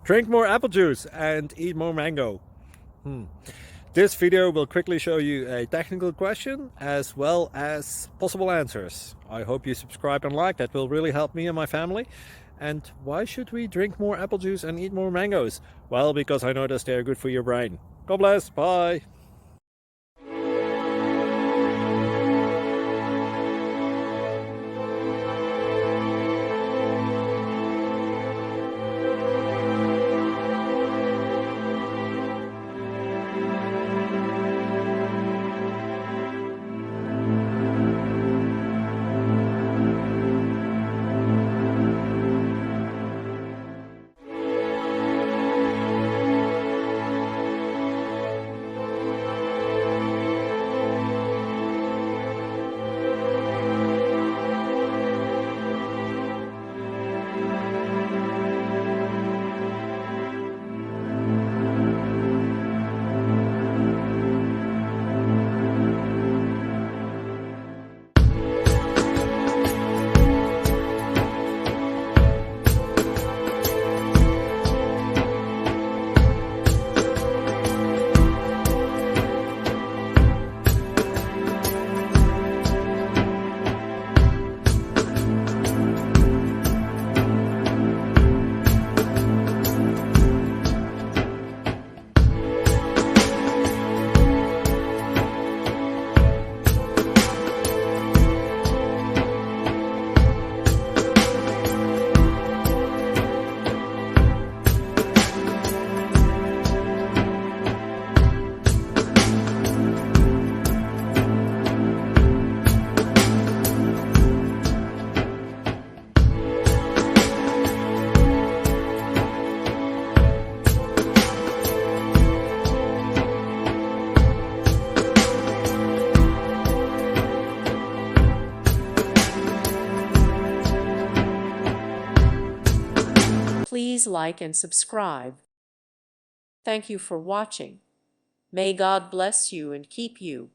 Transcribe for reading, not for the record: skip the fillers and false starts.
Drink more apple juice and eat more mango. This video will quickly show you a technical question as well as possible answers. I hope you subscribe and like, that will really help me and my family. And why should we drink more apple juice and eat more mangoes? Well, because I noticed they are good for your brain. God bless, bye! Please like and subscribe. Thank you for watching. May God bless you and keep you.